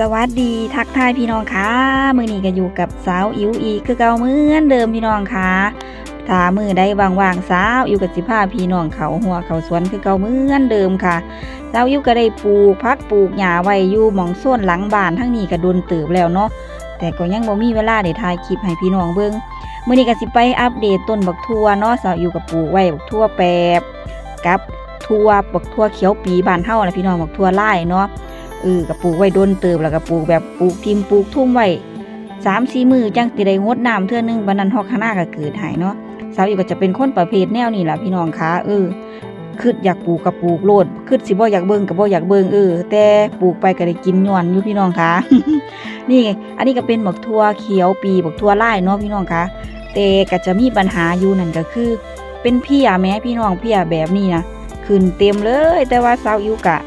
สวัสดีทักทายพี่น้องค่ะมื้อนี้ก็อยู่กับสาวอิ๋วอีกคือเก่าเหมือนเดิมพี่น้องค่ะถ้ามื้อใดว่างๆสาวอิ๋วก็สิพาพี่น้องเขาหัวเขาสวนคือเก่าเหมือนเดิมค่ะสาวอิ๋วก็ได้ปลูกผักปลูกหญ้าไว้อยู่หม่องโซนหลังบ้านทั้งนี้ก็โดนเติบแล้วเนาะแต่ก็ยังบ่มีเวลาได้ถ่ายคลิปให้พี่น้องเบิ่งมื้อนี้ก็สิไปอัปเดตต้นบักทั่วเนาะสาวอิ๋วก็ปลูกไว้บักทั่วแปบกับทั่วบักทั่วเขียวปีบ้านเฮาน่ะพี่น้องบักทั่วลายเนาะก็ปลูกไว้โดนเติบแล้วก็ปลูกแบบปลูกทิมปลูกทุ่มไว้3-4 มื้อจังสิได้งดน้ำเทื่อนึงบัดนั้นฮอกคณะก็เกิดให้เนาะสาวอยู่ก็จะเป็นคนประเภทแนวนี้ล่ะพี่น้องคะคิดอยากปลูกก็ปลูกโลดคิดสิบ่อยากเบิ่งก็บ่อยากเบิ่งแต่ปลูกไปก็ได้กินย้อนอยู่พี่น้องคะ นี่อันนี้ก็เป็นบักทั่วเขียวปีบักทั่วลายเนาะพี่น้องคะแต่ก็จะมีปัญหาอยู่นั่นก็คือเป็นเพี้ยแม้พี่น้องเพี้ยแบบนี้นะขึ้นเต็มเลยแต่ว่าสาวอยู่ก็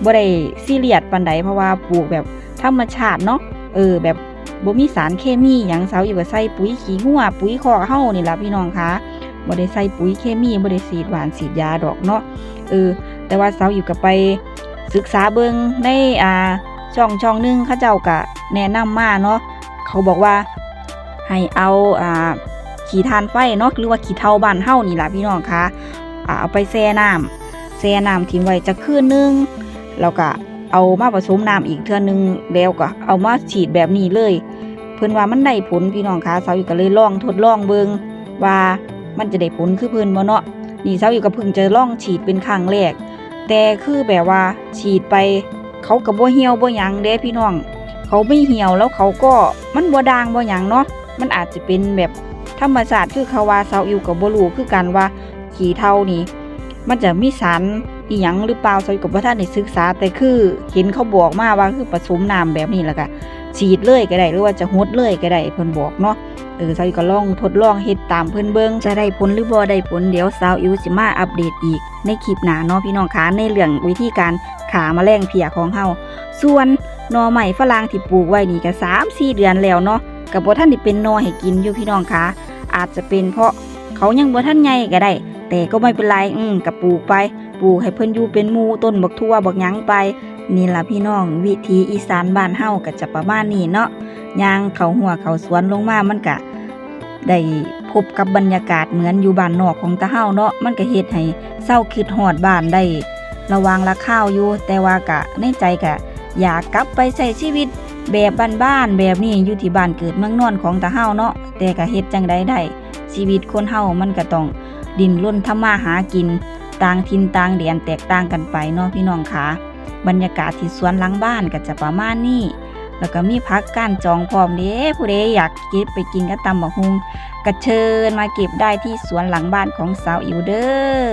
บ่ได้ซีเรียสปานใดเพราะว่าปลูกแบบธรรมชาติเนาะแบบบ่มีสารเคมีหยังสาวอยู่ก็ใส่ปุ๋ยขี้งัวปุ๋ยคอกเฮานี่ล่ะพี่น้องคะบ่ได้ใส่ปุ๋ยเคมีบ่ได้ฉีดหวานฉีดยาดอกเนาะแต่ว่าสาวอยู่ก็ไปศึกษาเบิ่งในช่องนึงเขาเจ้าก็แนะนำมาเนาะเขาบอกว่าให้เอาขี้ถ่านไฟเนาะหรือว่าขี้เถ้าบ้านเฮานี่ล่ะพี่น้องคะเอาไปแช่น้ำทิ้งไว้จักคืนนึงแล้วก็เอามาผสมน้ำอีกเทื่อนึงแล้วก็เอามาฉีดแบบนี้เลยเพิ่นว่ามันได้ผลพี่น้องคะสาวอยู่ก็เลยทดลองเบิ่งว่ามันจะได้ผลคือเพิ่นบ่เนาะนี่สาวอยู่ก็เพิ่งจะลองฉีดเป็นครั้งแรกแต่คือแบบว่าฉีดไปเขาก็บ่เหี่ยวบ่หยังเด้พี่น้องเขาไม่เหี่ยวแล้วเขาก็มันบ่ด่างบ่หยังเนาะมันอาจจะเป็นแบบธรรมชาติคือเขาว่าสาวอยู่ก็บ่รู้คือกันว่าขี้เถ้านี่มันจะมีสารอีหยังหรือเปล่าสาวอยู่ก็บ่ทันได้ศึกษาแต่คือเห็นเขาบอกมาว่าคือผสมน้ำแบบนี้แล้วก็ฉีดเลยก็ได้หรือว่าจะหดเลยก็ได้เพิ่นบอกเนาะสาวอิ๋วก็ทดลองเฮ็ดตามเพิ่นเบิ่งจะได้ผลหรือบ่ได้ผลเดี๋ยวสาวอิ๋วสิมาอัปเดตอีกในคลิปหน้าเนาะพี่น้องคะในเรื่องวิธีการฆ่าแมลงเพี้ยของเฮาส่วนหน่อไม้ฝรั่งที่ปลูกไว้นี่ก็ 3-4 เดือนแล้วเนาะก็บ่ทันได้เป็นหน่อให้กินอยู่พี่น้องคะอาจจะเป็นเพราะเขายังบ่ทันใหญ่ก็ได้แต่ก็ไม่เป็นไรก็ปลูกไปปลูกให้เพิ่นอยู่เป็นหมู่ต้นบักทั่วบักหยังไปนี่ล่ะพี่น้องวิถีอีสานบ้านเฮาก็จะประมาณนี้เนาะย่างเข้าหัวเข้าสวนลงมามันก็ได้พบกับบรรยากาศเหมือนอยู่บ้านนอกของตาเฮาเนาะมันก็เฮ็ดให้เศร้าคิดฮอดบ้านได้ระวังละข้าวอยู่แต่ว่าก็ในใจก็อยากกลับไปใช้ชีวิตแบบบ้านๆแบบนี้อยู่ที่บ้านเกิดเมืองนอนของตาเฮาเนาะแต่ก็เฮ็ดจังได๋ได้ชีวิตคนเฮามันก็ต้องดิ้นรนทำมาหากินต่างถิ่นต่างแดนแตกต่างกันไปเนาะพี่น้องคะบรรยากาศที่สวนหลังบ้านก็จะประมาณนี้แล้วก็มีผักก้านจองพร้อมเด้ผู้ใดอยากเก็บไปกินกับตำบักหุ่งก็เชิญมาเก็บได้ที่สวนหลังบ้านของสาวอิ๋วเด้อ